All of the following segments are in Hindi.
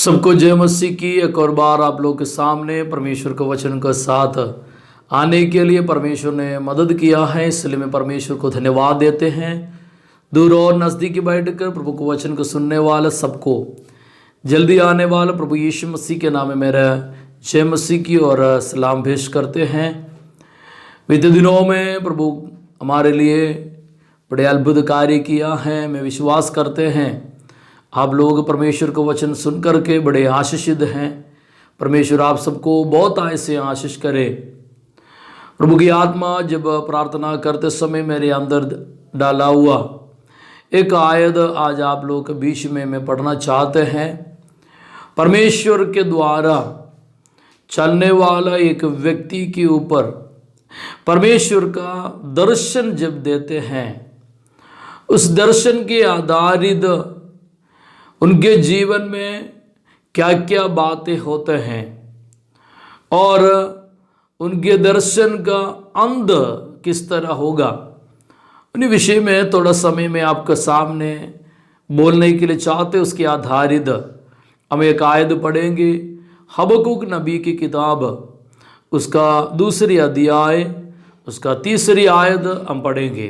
सबको जय मसीह की। एक और बार आप लोग के सामने परमेश्वर के वचन के साथ आने के लिए परमेश्वर ने मदद किया है, इसलिए मैं परमेश्वर को धन्यवाद देते हैं। दूर और नज़दीकी बैठकर प्रभु के वचन को सुनने वाले सबको जल्दी आने वाले प्रभु यीशु मसीह के नाम में मेरा जय मसीह की और सलाम पेश करते हैं। बीते दिनों में प्रभु हमारे लिए बड़े अद्भुत कार्य किया है। मैं विश्वास करते हैं आप लोग परमेश्वर का वचन सुन करके बड़े आशीषित हैं। परमेश्वर आप सबको बहुत ऐसे आशीष करे। प्रभु की आत्मा जब प्रार्थना करते समय मेरे अंदर डाला हुआ एक आयत आज आप लोग के बीच में मैं पढ़ना चाहते हैं। परमेश्वर के द्वारा चलने वाला एक व्यक्ति के ऊपर परमेश्वर का दर्शन जब देते हैं, उस दर्शन के आधारित उनके जीवन में क्या क्या बातें होते हैं और उनके दर्शन का अंत किस तरह होगा, उन्हीं विषय में थोड़ा समय में आपके सामने बोलने के लिए चाहते। उसके आधारित हम एक आयत पढ़ेंगे, हबक्कुक नबी की किताब, उसका 2 अध्याय, उसका 3 आयत हम पढ़ेंगे।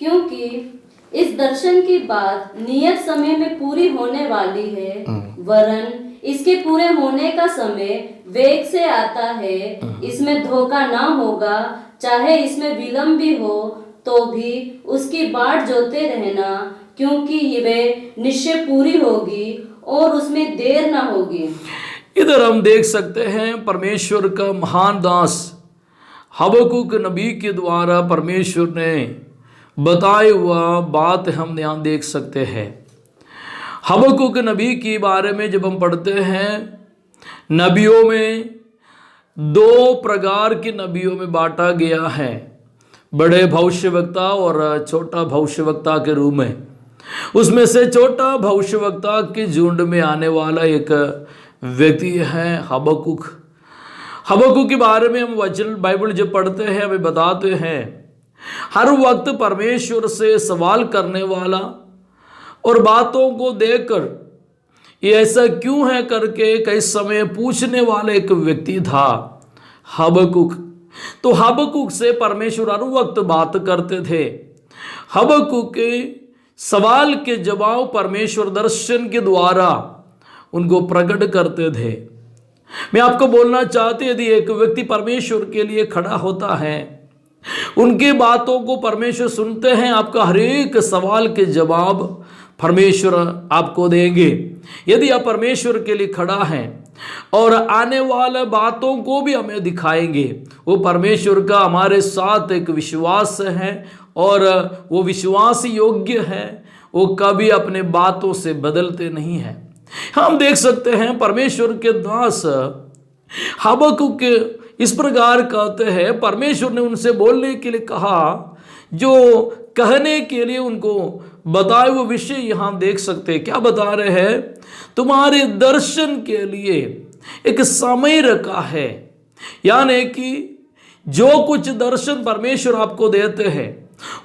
क्योंकि इस दर्शन की बात नियत समय में पूरी होने वाली है, वरन इसके पूरे होने का समय वेग से आता है। इसमें धोखा ना होगा, चाहे इसमें विलंब भी हो तो भी उसकी बाट जोते रहना, क्योंकि वे निश्चय पूरी होगी और उसमें देर ना होगी। इधर हम देख सकते हैं परमेश्वर का महान दास हबक्कुक नबी के द्वारा परमेश्वर ने बताए हुआ बात हम यहाँ देख सकते हैं। हबक्कुक नबी के बारे में जब हम पढ़ते हैं, नबियों में 2 प्रकार के नबियों में बांटा गया है, बड़े भविष्यवक्ता और छोटा भविष्यवक्ता के रूप में। उसमें से छोटा भविष्यवक्ता के झुंड में आने वाला एक व्यक्ति है हबक्कुक। हबक्कुक के बारे में हम वचन बाइबल जब पढ़ते हैं हमें बताते हैं, हर वक्त परमेश्वर से सवाल करने वाला और बातों को देखकर ये ऐसा क्यों है करके कई समय पूछने वाला एक व्यक्ति था हबक्कुक। तो हबक्कुक से परमेश्वर हर वक्त बात करते थे। हबक्कुक के सवाल के जवाब परमेश्वर दर्शन के द्वारा उनको प्रकट करते थे। मैं आपको बोलना चाहती, यदि एक व्यक्ति परमेश्वर के लिए खड़ा होता है, उनके बातों को परमेश्वर सुनते हैं, आपका हर एक सवाल के जवाब परमेश्वर आपको देंगे। यदि आप परमेश्वर के लिए खड़ा हैं और आने वाले बातों को भी हमें दिखाएंगे, वो परमेश्वर का हमारे साथ एक विश्वास है और वो विश्वास योग्य है, वो कभी अपने बातों से बदलते नहीं हैं। हम देख सकते हैं परमेश्वर के दास हबक्कुक इस प्रकार कहते हैं, परमेश्वर ने उनसे बोलने के लिए कहा, जो कहने के लिए उनको बताए वो विषय यहाँ देख सकते हैं। क्या बता रहे हैं? तुम्हारे दर्शन के लिए एक समय रखा है, यानी कि जो कुछ दर्शन परमेश्वर आपको देते हैं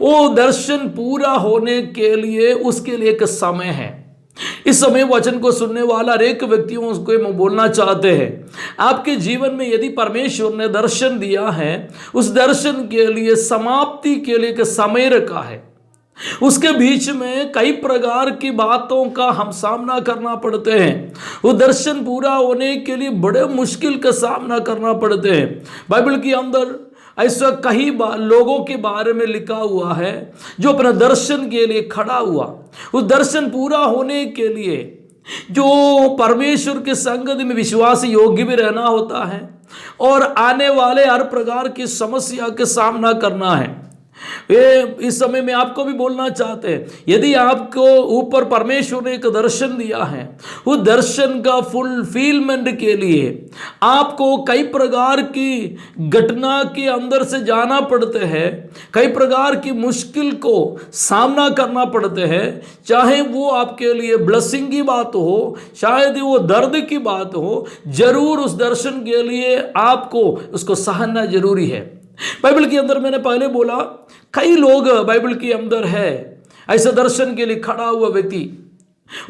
वो दर्शन पूरा होने के लिए उसके लिए एक समय है। इस समय वचन को सुनने वाला हर एक व्यक्तियों को मैं बोलना चाहते हैं, आपके जीवन में यदि परमेश्वर ने दर्शन दिया है, उस दर्शन के लिए समाप्ति के लिए एक समय रखा है। उसके बीच में कई प्रकार की बातों का हम सामना करना पड़ते हैं। वो दर्शन पूरा होने के लिए बड़े मुश्किल का सामना करना पड़ते हैं। बाइबल के अंदर ऐसा कई लोगों के बारे में लिखा हुआ है जो अपने दर्शन के लिए खड़ा हुआ। उस दर्शन पूरा होने के लिए जो परमेश्वर के संगत में विश्वास योग्य भी रहना होता है और आने वाले हर प्रकार की समस्या के सामना करना है। इस समय में आपको भी बोलना चाहते हैं, यदि आपको ऊपर परमेश्वर ने एक दर्शन दिया है, उस दर्शन का फुलफिलमेंट के लिए आपको कई प्रकार की घटना के अंदर से जाना पड़ते हैं, कई प्रकार की मुश्किल को सामना करना पड़ते हैं। चाहे वो आपके लिए ब्लेसिंग की बात हो, शायद वो दर्द की बात हो, जरूर उस दर्शन के लिए आपको उसको सहना जरूरी है। बाइबल के अंदर मैंने पहले बोला, कई लोग बाइबल के अंदर है ऐसे दर्शन के लिए खड़ा हुआ व्यक्ति,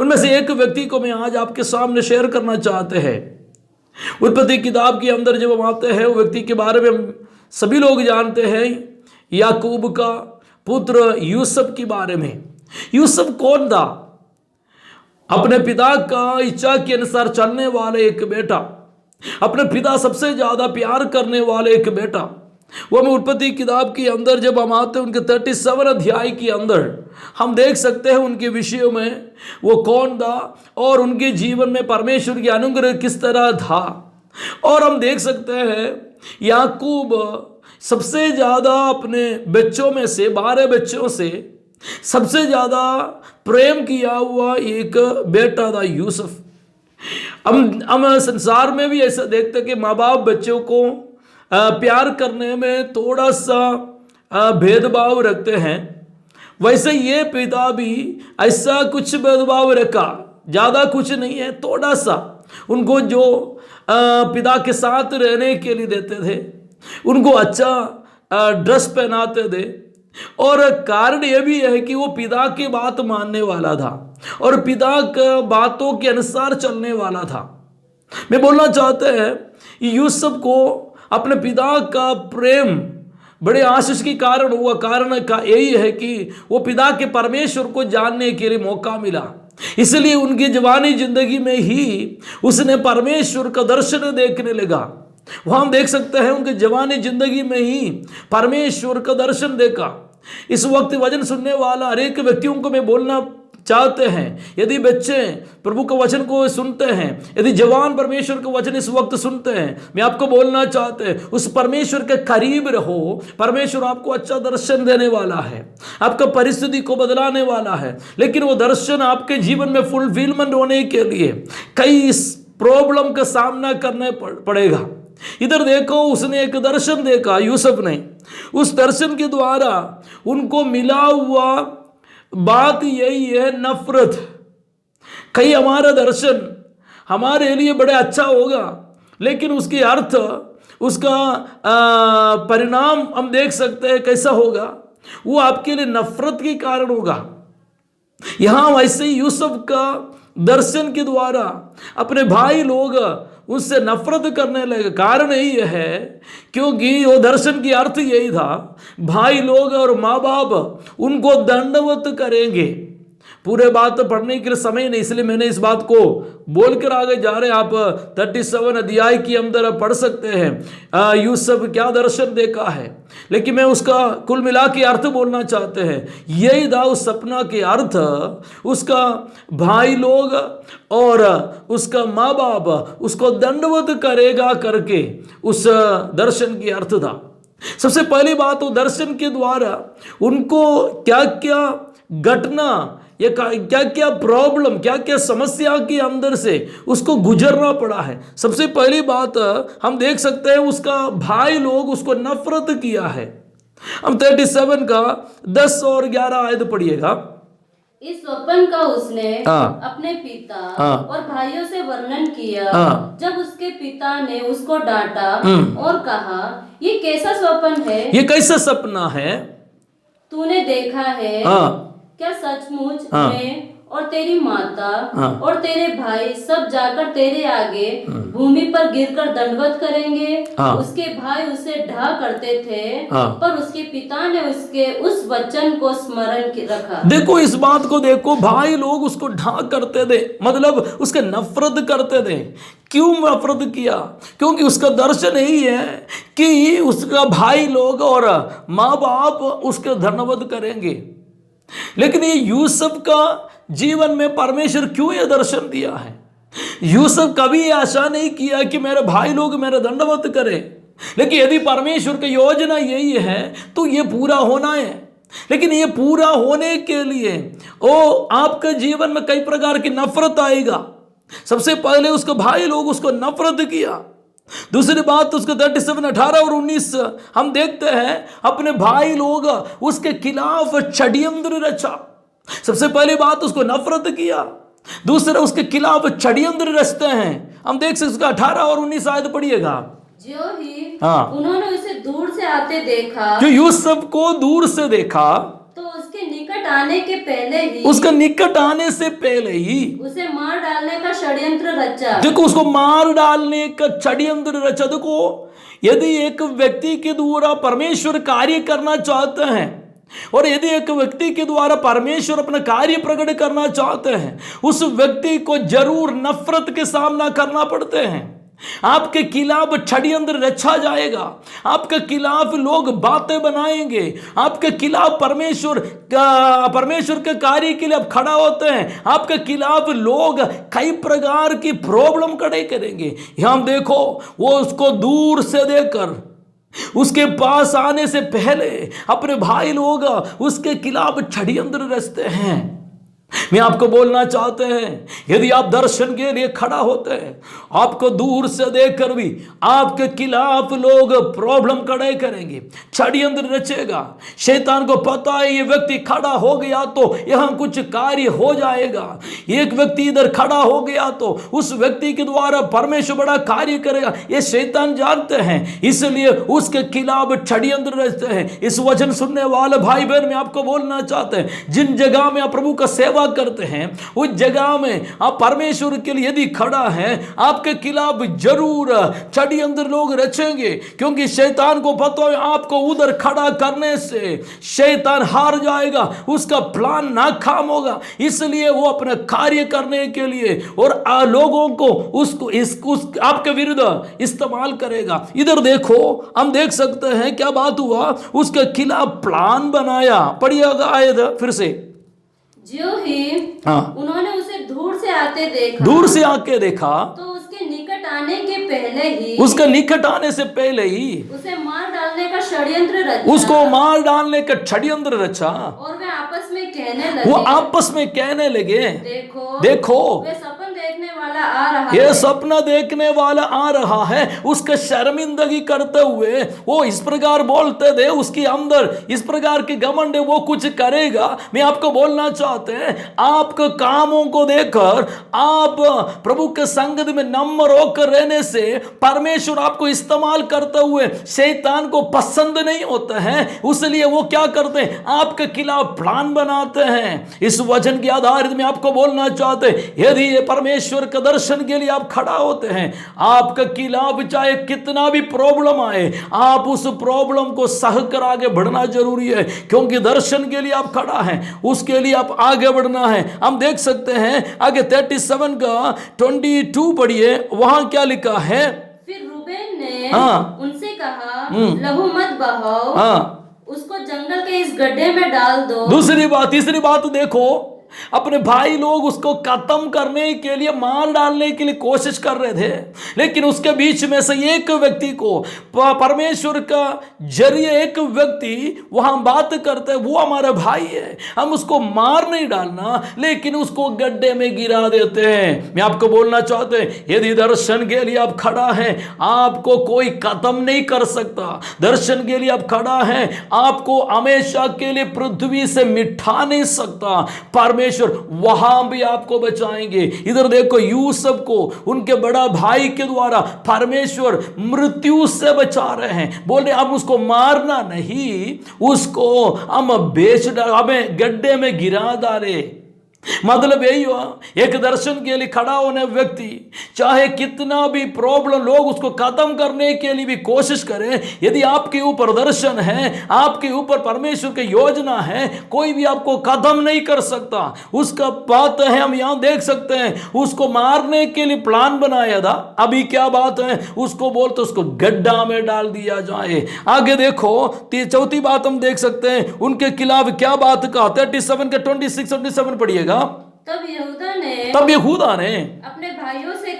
उनमें से एक व्यक्ति को मैं आज आपके सामने शेयर करना चाहते हैं। उत्पत्ति किताब के अंदर जब हम आते हैं, वो व्यक्ति के बारे में हम सभी लोग जानते हैं, याकूब का पुत्र यूसुफ के बारे में। यूसुफ कौन था? अपने पिता का इच्छा के अनुसार चलने वाले एक बेटा, अपने पिता सबसे ज्यादा प्यार करने वाले एक बेटा। वो हम उत्पत्ति किताब के अंदर जब हम आते हैं, उनके 37 अध्याय के अंदर हम देख सकते हैं उनके विषय में वो कौन था और उनके जीवन में परमेश्वर की अनुग्रह किस तरह था। और हम देख सकते हैं याकूब सबसे ज्यादा अपने बच्चों में से, 12 बच्चों से सबसे ज्यादा प्रेम किया हुआ एक बेटा था यूसुफ। हम संसार में भी ऐसा देखते कि माँ बाप बच्चों को प्यार करने में थोड़ा सा भेदभाव रखते हैं, वैसे ये पिता भी ऐसा कुछ भेदभाव रखा, ज़्यादा कुछ नहीं है, थोड़ा सा उनको जो पिता के साथ रहने के लिए देते थे, उनको अच्छा ड्रेस पहनाते थे। और कारण यह भी है कि वो पिता की बात मानने वाला था और पिता के बातों के अनुसार चलने वाला था। मैं बोलना चाहते हैं यूसुफ को अपने पिता का प्रेम बड़े आशीष के कारण हुआ। कारण का यही है कि वो पिता के परमेश्वर को जानने के लिए मौका मिला, इसलिए उनकी जवानी जिंदगी में ही उसने परमेश्वर का दर्शन देखने लगा। वहां हम देख सकते हैं उनके जवानी जिंदगी में ही परमेश्वर का दर्शन देखा। इस वक्त वचन सुनने वाला हर एक व्यक्तियों को मैं बोलना चाहते हैं, यदि बच्चे प्रभु का वचन को सुनते हैं, यदि जवान परमेश्वर का वचन इस वक्त सुनते हैं, मैं आपको बोलना चाहते हैं उस परमेश्वर के करीब रहो। परमेश्वर आपको अच्छा दर्शन देने वाला है, आपका परिस्थिति को बदलाने वाला है, लेकिन वो दर्शन आपके जीवन में फुलफिलमेंट होने के लिए कई प्रॉब्लम का सामना करना पड़ेगा। इधर देखो, उसने एक दर्शन देखा यूसुफ ने, उस दर्शन के द्वारा उनको मिला हुआ बात यही है नफरत। कई हमारा दर्शन हमारे लिए बड़े अच्छा होगा, लेकिन उसके अर्थ, उसका परिणाम हम देख सकते हैं कैसा होगा, वो आपके लिए नफरत के कारण होगा। यहां वैसे ही यूसुफ का दर्शन के द्वारा अपने भाई लोग उससे नफरत करने लगे। कारण यही है क्योंकि वो दर्शन की अर्थ यही था, भाई लोग और माँ बाप उनको दंडवत करेंगे। पूरे बात पढ़ने के लिए समय नहीं, इसलिए मैंने इस बात को बोलकर आगे जा रहे हैं। आप 37 अध्याय के अंदर पढ़ सकते हैं यूसुफ क्या दर्शन देखा है, लेकिन मैं उसका कुल मिला के अर्थ बोलना चाहते हैं। यही था उस सपना के अर्थ, उसका भाई लोग और उसका माँ बाप उसको दंडवत करेगा करके उस दर्शन की अर्थ था। सबसे पहली बात, वो दर्शन के द्वारा उनको क्या क्या घटना, ये क्या क्या प्रॉब्लम, क्या क्या समस्या के अंदर से उसको गुजरना पड़ा है। सबसे पहली बात हम देख सकते हैं उसका भाई लोग उसको नफरत किया है। हम 37 का 10 और 11 आयत पढ़िएगा। इस स्वप्न का उसने अपने पिता और भाइयों से वर्णन किया। जब उसके पिता ने उसको डांटा और कहा, ये कैसा स्वप्न है, ये कैसा सपना है तूने देखा है? क्या सचमुच मैं और तेरी माता और तेरे भाई सब जाकर तेरे आगे भूमि पर गिरकर दंडवत करेंगे? उसके भाई उसे ढा करते थे, पर उसके पिता ने उसके उस वचन को स्मरण रखा। देखो इस बात को देखो, भाई लोग उसको ढा करते थे, मतलब उसके नफरत करते थे। क्यों नफरत किया? क्योंकि उसका दर्शन यही है कि उसका भाई लोग और माँ बाप उसके दंडवत करेंगे। लेकिन ये यूसुफ का जीवन में परमेश्वर क्यों यह दर्शन दिया है? यूसुफ कभी आशा नहीं किया कि मेरे भाई लोग मेरे दंडवत करें, लेकिन यदि परमेश्वर की योजना यही है तो ये पूरा होना है। लेकिन ये पूरा होने के लिए आपके जीवन में कई प्रकार की नफरत आएगा। सबसे पहले उसके भाई लोग उसको नफरत किया। दूसरी बात उसके 37, 18 और 19 हम देखते हैं अपने भाई लोग उसके खिलाफ षड्यंत्र रचा। सबसे पहली बात उसको नफरत किया, दूसरा उसके खिलाफ षड्यंत्र रचते हैं। हम देख सकते 18 और 19 आयत पढ़िएगा। जो ही उन्होंने उसे दूर से आते देखा, जो यूसुफ को दूर से देखा, तो उसके निकट आने के पहले ही उसका निकट आने से पहले ही उसे मार डालने का षड्यंत्र रचा। देखो, उसको मार डालने का षड्यंत्र रचा। देखो, यदि एक व्यक्ति के द्वारा परमेश्वर कार्य करना चाहते हैं और यदि एक व्यक्ति के द्वारा परमेश्वर अपना कार्य प्रकट करना चाहते हैं, उस व्यक्ति को जरूर नफरत के सामना करना पड़ते हैं। आपके खिलाफ षड्यंत्र रचा जाएगा, आपके खिलाफ लोग बातें बनाएंगे, आपके खिलाफ परमेश्वर के कार्य के लिए आप खड़ा होते हैं, आपके खिलाफ लोग कई प्रकार की प्रॉब्लम खड़े करेंगे। हम देखो, वो उसको दूर से देखकर उसके पास आने से पहले अपने भाई लोग उसके खिलाफ षड्यंत्र रचते हैं। मैं आपको बोलना चाहते हैं, यदि आप दर्शन के लिए खड़ा होते हैं, आपको दूर से देखकर भी आपके खिलाफ लोग प्रॉब्लम खड़े करेंगे, षड्यंत्र रचेगा। शैतान को पता है ये व्यक्ति खड़ा हो गया तो यहां कुछ कार्य हो जाएगा, एक व्यक्ति इधर खड़ा हो गया तो उस व्यक्ति के द्वारा परमेश्वर बड़ा कार्य करेगा, ये शैतान जानते हैं, इसलिए उसके खिलाफ षड्यंत्र रचते हैं। इस वचन सुनने वाले भाई बहन, मैं आपको बोलना चाहते हैं, जिन जगह में आप प्रभु का सेवा करते हैं, उस जगह में आप परमेश्वर के लिए यदि खड़ा है, आपके खिलाफ जरूर षड्यंत्र लोग रचेंगे, क्योंकि शैतान को पता है आपको उधर खड़ा करने से शैतान हार जाएगा, उसका प्लान नाकाम होगा। इसलिए वो अपना कार्य करने के लिए और लोगों को उसको आपके विरुद्ध इस्तेमाल करेगा। इधर देखो, हम देख सकते हैं क्या बात हुआ, उसके खिलाफ प्लान बनाया। पढ़िएगा आयत फिर से। ज्यों ही उन्होंने उसे दूर से आके देखा तो उसके निकट आने के पहले ही उसे मार डालने का षड्यंत्र रचा। और वे आपस में कहने लगे, देखो वे सपना देखने वाला आ रहा है। उसका शर्मिंदगी करते हुए वो इस प्रकार बोलते थे, उसके अंदर इस प्रकार के घमंड है, वो कुछ करेगा। मैं आपको बोलना चाहते हैं, आपके कामों को देखकर आप प्रभु के संगत में नम्र होकर रहने से परमेश्वर आपको इस्तेमाल करते हुए शैतान को पसंद नहीं होता है, इसलिए वो क्या करते हैं, आपके खिलाफ प्लान बनाते हैं। इस वचन के आधार में आपको बोलना चाहते हैं, यदि ये परमेश्वर के दर्शन के लिए आप खड़ा होते हैं, आपके खिलाफ चाहे कितना भी प्रॉब्लम आए, आप उस प्रॉब्लम को सह कर आगे बढ़ना जरूरी है, क्योंकि दर्शन के लिए आप खड़ा हैं, उसके लिए आप आगे बढ़ना है। हम देख सकते हैं आगे 37 का 22 पढ़िए, वहां क्या लिखा है। फिर रूबेन ने उनसे कहा, लहू मत बहाओ, उसको जंगल के इस गड्ढे में डाल दो। तीसरी बात देखो, अपने भाई लोग उसको खत्म करने के लिए, मार डालने के लिए कोशिश कर रहे थे, लेकिन उसके बीच में से एक व्यक्ति को परमेश्वर का जरिए एक व्यक्ति वहां बात करते, वो हमारा भाई है, हम उसको मार नहीं डालना लेकिन उसको गड्ढे में गिरा देते हैं। मैं आपको बोलना चाहते हैं, यदि दर्शन के लिए आप खड़ा है, आपको कोई खत्म नहीं कर सकता। दर्शन के लिए आप खड़ा है, आपको हमेशा के लिए पृथ्वी से मिटा नहीं सकता। परमेश्वर वहां भी आपको बचाएंगे। इधर देखो, यूसुफ को उनके बड़ा भाई के द्वारा परमेश्वर मृत्यु से बचा रहे हैं। बोले हम उसको मारना नहीं, उसको हम हमें गड्ढे में गिरा डाले। मतलब यही हुआ, एक दर्शन के लिए खड़ा होने व्यक्ति चाहे कितना भी प्रॉब्लम लोग उसको खत्म करने के लिए भी कोशिश करें, यदि आपके ऊपर दर्शन है, आपके ऊपर परमेश्वर की योजना है, कोई भी आपको खत्म नहीं कर सकता। उसका बात है, हम यहां देख सकते हैं, उसको मारने के लिए प्लान बनाया था। अभी क्या बात है, उसको बोलते उसको गड्ढा में डाल दिया जाए। आगे देखो, चौथी बात हम देख सकते हैं, उनके खिलाफ क्या बात कहा, 37 के 26-27 पढ़िएगा। तब यहूदा ने अपने भाइयों से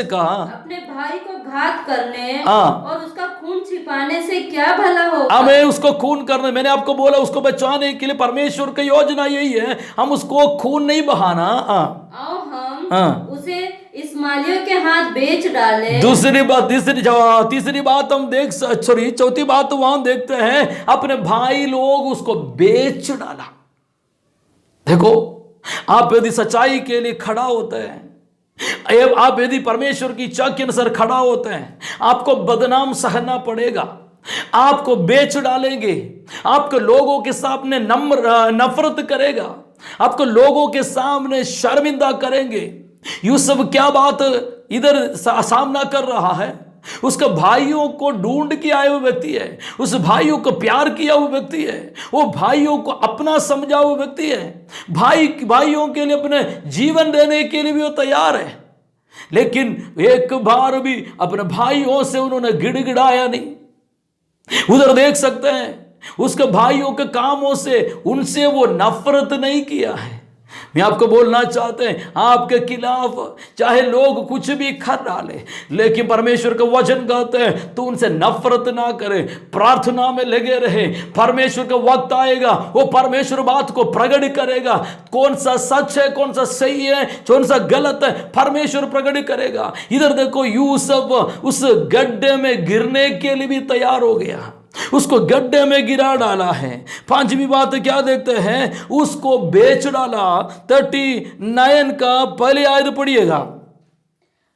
कहा, अपने भाई को घात करने और उसका खून छिपाने से क्या भला होगा। हमें उसको खून करने, मैंने आपको बोला, उसको बचाने के लिए परमेश्वर की योजना यही है, हम उसको खून नहीं बहाना। आओ हम उसे इस्माइलियों के हाथ बेच डाले। तीसरी बात हम चौथी बात वहां देखते हैं, अपने भाई लोग उसको बेच डाला। देखो, आप यदि सच्चाई के लिए खड़ा होते हैं, आप यदि परमेश्वर की इच्छा के अनुसार खड़ा होते हैं, आपको बदनाम सहना पड़ेगा। आपको बेच डालेंगे, आपको लोगों के सामने नफरत करेगा, आपको लोगों के सामने शर्मिंदा करेंगे। यूसुफ क्या बात इधर सामना कर रहा है? उसका भाइयों को ढूंढ के आए हुए व्यक्ति है, उस भाइयों को प्यार किया हुआ व्यक्ति है, वो भाइयों को अपना समझा हुआ व्यक्ति है, भाइयों के लिए अपने जीवन देने के लिए भी वो तैयार है। लेकिन एक बार भी अपने भाइयों से उन्होंने गिड़गिड़ाया नहीं। उधर देख सकते हैं उसके भाइयों के कामों से उनसे वो नफरत नहीं किया है। मैं आपको बोलना चाहते हैं, आपके खिलाफ चाहे लोग कुछ भी कर डाले, लेकिन परमेश्वर का वचन कहते हैं तो उनसे नफरत ना करें, प्रार्थना में लगे रहे। परमेश्वर का वक्त आएगा, वो परमेश्वर बात को प्रकट करेगा। कौन सा सच है, कौन सा सही है, कौन सा गलत है, परमेश्वर प्रकट करेगा। इधर देखो, यूसुफ उस गड्ढे में गिरने के लिए भी तैयार हो गया, उसको गड्ढे में गिरा डाला है। पांचवी बात क्या देखते हैं? उसको बेच डाला। 39 का पहले आयत पढ़िएगा।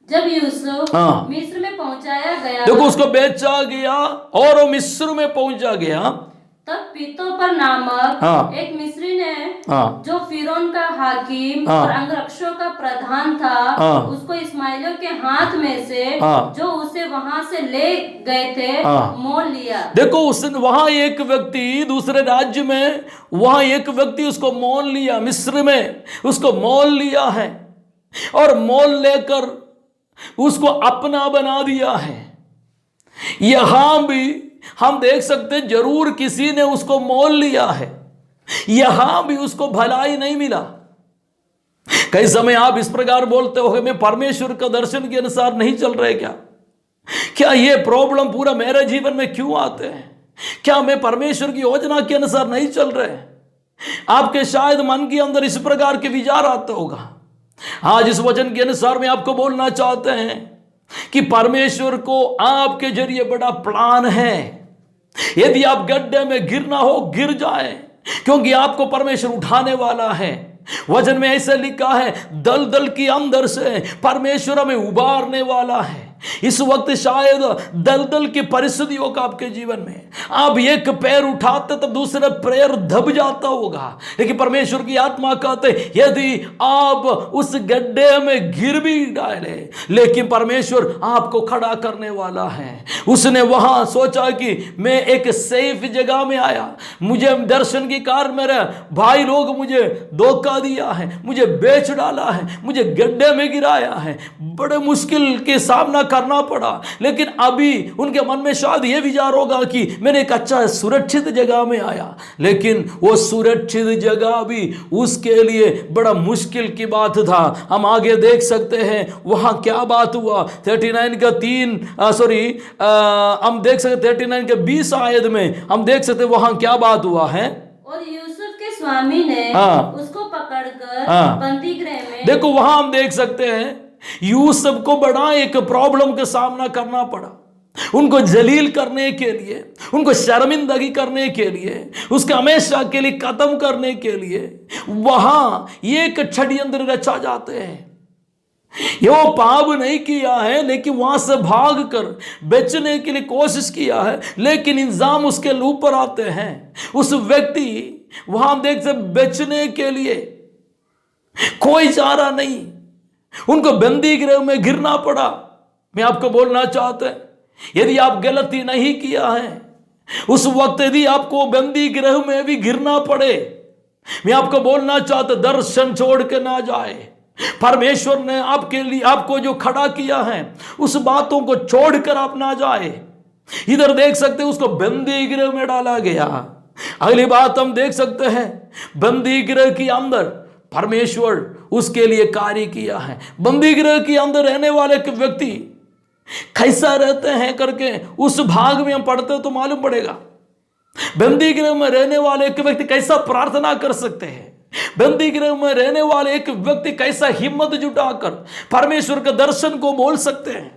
जब यूसुफ मिस्र में पहुंचाया गया, देखो उसको बेचा गया और वो मिस्र में पहुंचा गया। तब पीतोपर नामक एक मिस्री ने, जो फिरौन का हाकिम और अंगरक्षकों का प्रधान था, उसको इस्माइलियों के हाथ में से जो उसे वहां से ले गए थे मोल लिया। देखो उसने वहां एक व्यक्ति दूसरे राज्य में, वहां एक व्यक्ति उसको मोल लिया, मिस्र में उसको मोल लिया है और मोल लेकर उसको अपना बना दिया है। यहां भी हम देख सकते हैं जरूर किसी ने उसको मोल लिया है, यहां भी उसको भलाई नहीं मिला। कई समय आप इस प्रकार बोलते हो, मैं परमेश्वर का दर्शन के अनुसार नहीं चल रहे क्या ये प्रॉब्लम पूरा मेरे जीवन में क्यों आते हैं? क्या मैं परमेश्वर की योजना के अनुसार नहीं चल रहे? आपके शायद मन के अंदर इस प्रकार के विचार आते होगा। आज इस वचन के अनुसार मैं आपको बोलना चाहते हैं कि परमेश्वर को आपके जरिए बड़ा प्लान है। यदि आप गड्ढे में गिरना हो, गिर जाए, क्योंकि आपको परमेश्वर उठाने वाला है। वचन में ऐसे लिखा है, दलदल के अंदर से परमेश्वर हमें उबारने वाला है। इस वक्त शायद दलदल की परिस्थितियों का आपके जीवन में आप एक पैर उठाते तब दूसरा पैर दब जाता होगा, लेकिन परमेश्वर की आत्मा कहते यदि आप उस गड्ढे में गिर भी डाले, लेकिन परमेश्वर आपको खड़ा करने वाला है। उसने वहां सोचा कि मैं एक सेफ जगह में आया, मुझे दर्शन के कारण मेरे भाई लोग मुझे धोखा दिया है, मुझे बेच डाला है, मुझे गड्ढे में गिराया है, बड़े मुश्किल के सामना करना पड़ा। लेकिन अभी उनके मन में शायद यह विचार होगा कि मैंने एक अच्छा सुरक्षित जगह में आया, लेकिन वो सुरक्षित जगह भी उसके लिए बड़ा मुश्किल की बात था। हम आगे देख सकते हैं वहां क्या बात हुआ। 39 का हम देख सकते 39 के 20 आयत में हम देख सकते वहां क्या बात हुआ है। और यूसुफ के स्वामी ने उसको पकड़कर बंदी गृह में, देखो वहां हम देख सकते हैं यूसुफ को बड़ा एक प्रॉब्लम का सामना करना पड़ा। उनको जलील करने के लिए, उनको शर्मिंदगी करने के लिए, उसके हमेशा के लिए खत्म करने के लिए वहां एक षड्यंत्र रचा जाते हैं। ये वो पाप नहीं किया है, लेकिन वहां से भाग कर बेचने के लिए कोशिश किया है, लेकिन इंजाम उसके ऊपर आते हैं। उस व्यक्ति वहां देख से बेचने के लिए कोई चारा नहीं, उनको बंदी गृह में गिरना पड़ा। मैं आपको बोलना चाहता हूं, यदि आप गलती नहीं किया है, उस वक्त यदि आपको बंदी गृह में भी गिरना पड़े, मैं आपको बोलना चाहता हूं, दर्शन छोड़ के ना जाए। परमेश्वर ने आपके लिए आपको जो खड़ा किया है उस बातों को छोड़कर आप ना जाए। इधर देख सकते हैं उसको बंदी गृह में डाला गया। अगली बात हम देख सकते हैं, बंदी गृह के अंदर परमेश्वर उसके लिए कार्य किया है। बंदी गृह के अंदर रहने वाले व्यक्ति कैसा रहते हैं करके उस भाग में हम पढ़ते तो मालूम पड़ेगा। बंदी गृह में रहने वाले एक व्यक्ति कैसा प्रार्थना कर सकते हैं, बंदी गृह में रहने वाले एक व्यक्ति कैसा हिम्मत जुटाकर परमेश्वर के दर्शन को बोल सकते हैं।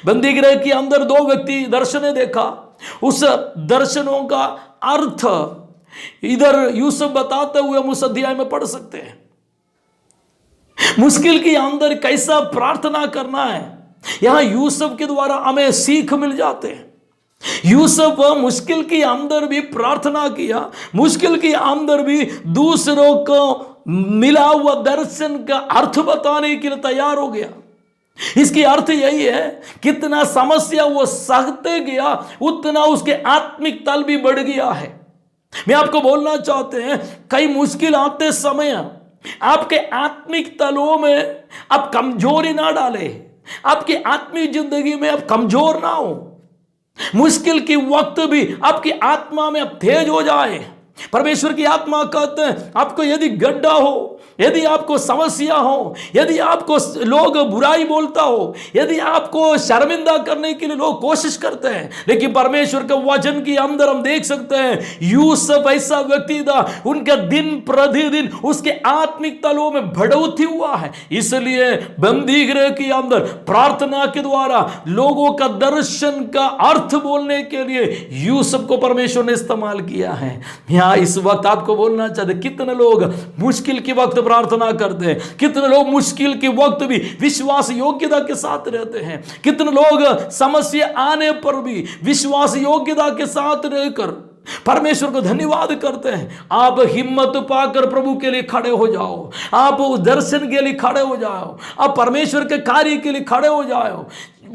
बंदी गृह के अंदर दो व्यक्ति दर्शन देखा, उस दर्शनों का अर्थ इधर यूसुफ बताते हुए हम उस अध्याय में पढ़ सकते हैं। मुश्किल के अंदर कैसा प्रार्थना करना है, यहां यूसुफ के द्वारा हमें सीख मिल जाते हैं। यूसुफ मुश्किल के अंदर भी प्रार्थना किया, मुश्किल के अंदर भी दूसरों को मिला हुआ दर्शन का अर्थ बताने के लिए तैयार हो गया। इसकी अर्थ यही है, कितना समस्या वो सहते गया उतना उसके आत्मिक तल भी बढ़ गया है। मैं आपको बोलना चाहते हैं, कई मुश्किल आते समय आपके आत्मिक तलों में आप कमजोरी ना डाले, आपकी आत्मिक जिंदगी में आप कमजोर ना हो, मुश्किल के वक्त भी आपकी आत्मा में आप तेज हो जाए। परमेश्वर की आत्मा कहते हैं, आपको यदि गड्ढा हो, यदि आपको समस्या हो, यदि आपको लोग बुराई बोलता हो, यदि आपको शर्मिंदा करने के लिए लोग कोशिश करते हैं, लेकिन परमेश्वर के वचन के अंदर हम देख सकते हैं यूसुफ ऐसा व्यक्ति था, उनका दिन प्रतिदिन उसके आत्मिक तलों में बढ़ोतरी हुआ है। इसलिए बंदी गृह के अंदर प्रार्थना के द्वारा लोगों का दर्शन का अर्थ बोलने के लिए यूसुफ को परमेश्वर ने इस्तेमाल किया है। यहाँ इस वक्त आपको बोलना चाहते, कितने लोग मुश्किल के वक्त प्रार्थना करते हैं, कितने लोग मुश्किल के वक्त भी विश्वास योग्यता के साथ रहते हैं, कितने लोग समस्या आने पर भी विश्वास योग्यता के साथ रहकर परमेश्वर को धन्यवाद करते हैं। आप हिम्मत पाकर प्रभु के लिए खड़े हो जाओ, आप उस दर्शन के लिए खड़े हो जाओ, आप परमेश्वर के कार्य के लिए खड़े हो जाओ।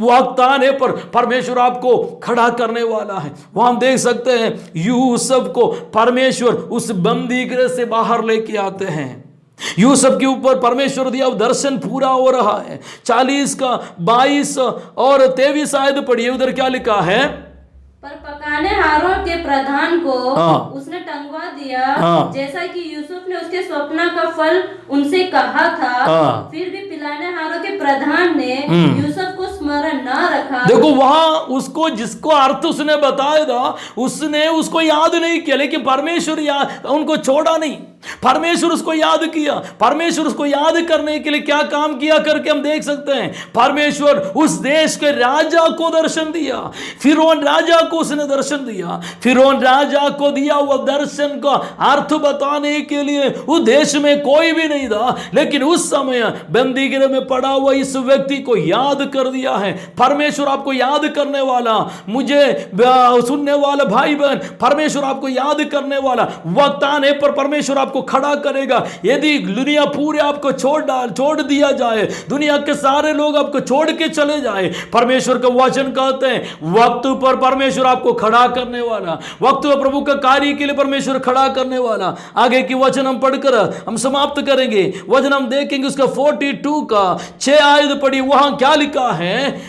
वक्त आने पर परमेश्वर आपको खड़ा करने वाला है। वहां हम देख सकते हैं यूसुफ को परमेश्वर उस बंदी गृह से बाहर लेके आते हैं। यूसुफ के ऊपर परमेश्वर दिया दर्शन पूरा हो रहा है। 40 का 22 और 23 आयत पढ़िए, उधर क्या लिखा है? पर पकाने हारों के प्रधान को उसने टंगवा दिया, जैसा कि यूसुफ ने उसके स्वप्न का फल उनसे कहा था। फिर भी पिलाने हारों के प्रधान ने यूसुफ को स्मरण न रखा। देखो वहां उसको, जिसको अर्थ उसने बताया था, उसने उसको याद नहीं किया, लेकिन परमेश्वर उनको छोड़ा नहीं, परमेश्वर उसको याद किया। परमेश्वर उसको याद करने के लिए क्या काम किया करके हम देख सकते हैं। परमेश्वर उस देश के राजा को दर्शन दिया, फिरौन राजा को उसने दर्शन दिया। फिरौन राजा को दिया हुआ दर्शन का अर्थ बताने के लिए उस देश में कोई भी नहीं था, लेकिन उस समय बंदीगृह में पड़ा हुआ इस व्यक्ति को याद कर दिया है। परमेश्वर आपको याद करने वाला, मुझे सुनने वाला भाई बहन, परमेश्वर आपको याद करने वाला, वक्त आने पर परमेश्वर आपको खड़ा करेगा। यदि दुनिया पूरे आपको छोड़ दिया जाए, दुनिया के सारे लोग आपको छोड़ के चले जाए, परमेश्वर का वचन कहते हैं वक्त पर परमेश्वर आपको खड़ा करने वाला, वक्त पर प्रभु का कार्य के लिए परमेश्वर खड़ा करने वाला। आगे की वचन हम पढ़कर हम समाप्त करेंगे। वचन हम देखेंगे उसका 42 का 6 आयत पढ़ी, वहां क्या लिखा है?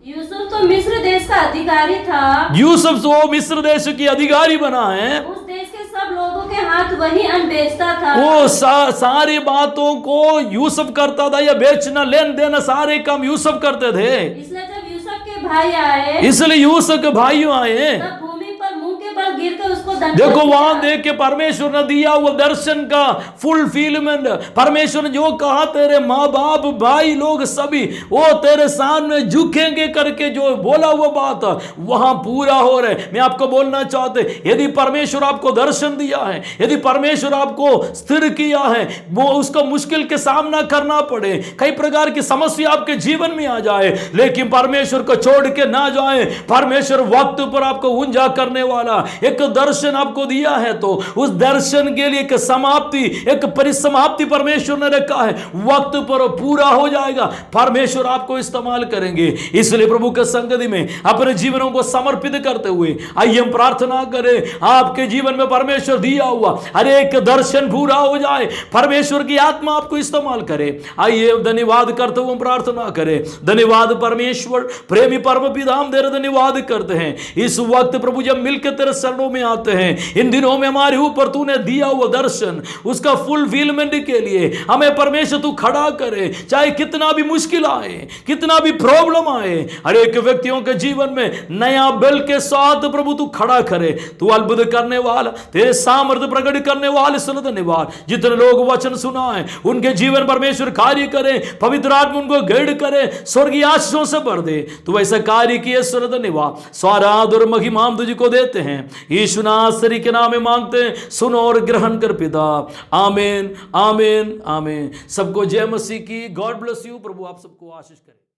यूसुफ तो मिस्र देश का अधिकारी था। यूसुफ तो मिस्र देश की अधिकारी बना है। उस देश के सब लोगों के हाथ वही अन्न बेचता था। वो सारी बातों को यूसुफ करता था, या बेचना लेन देना सारे काम यूसुफ करते थे। इसलिए जब यूसुफ के भाई आए, इसलिए यूसुफ के भाइयों आए, तब भूमि पर मुंह के बल गिरकर उसको देखो वहां देख के परमेश्वर ने दिया वो दर्शन का फुलफिलमेंट। परमेश्वर ने जो कहा तेरे माँ बाप भाई लोग सभी वो तेरे सामने झुकेंगे करके जो बोला वो बात वहां पूरा हो रहा है। मैं आपको बोलना चाहते, यदि परमेश्वर आपको दर्शन दिया है, यदि परमेश्वर आपको स्थिर किया है, वो उसका मुश्किल के सामना करना पड़े, कई प्रकार की समस्या आपके जीवन में आ जाए, लेकिन परमेश्वर को छोड़ के ना जाए। परमेश्वर वक्त पर आपको ऊंजा करने वाला एक दर्शन आपको दिया है, तो उस दर्शन के लिए एक समाप्ति, एक परिसमाप्ति परमेश्वर ने रखा है। वक्त पर पूरा हो जाएगा, परमेश्वर आपको इस्तेमाल करेंगे। इसलिए प्रभु के संगति में अपने जीवनों को समर्पित करते हुए आइए हम प्रार्थना करें, आपके जीवन में परमेश्वर दिया हुआ हर एक दर्शन पूरा हो जाए, परमेश्वर की आत्मा आपको इस्तेमाल करे। आइए धन्यवाद करते हुए प्रार्थना करें। धन्यवाद परमेश्वर, प्रेमी परम पिता, हम तेरे धन्यवाद करते हैं इस वक्त प्रभु जब मिलकर तेरे शरणों में आते हैं। इन दिनों में हमारे ऊपर तूने दिया हुआ दर्शन, उसका फुलफिलमेंट के लिए हमें परमेश्वर तू खड़ा करे। चाहे कितना भी मुश्किल आए, कितना भी प्रॉब्लम आए, हर एक व्यक्तियों के जीवन में नया बल के साथ प्रभु तू खड़ा करे। तू अद्भुत करने वाला, तेरे सामर्थ्य प्रकट करने वाले सुन धन्यवाद। जितने लोग वचन सुना है उनके जीवन परमेश्वर कार्य करे, पवित्र आत्मा उनको गाइड करे, स्वर्गीय आशीषों से भर दे। तू ऐसा कार्य किए सुन धन्यवाद। स्वाराध और महिमा हम तुझको देते हैं, यीशु नासरी के नाम में मांगते हैं, सुनो और ग्रहण कर पिता। आमीन आमीन आमीन। सबको जय मसीह की। God bless you. प्रभु आप सबको आशीष करे।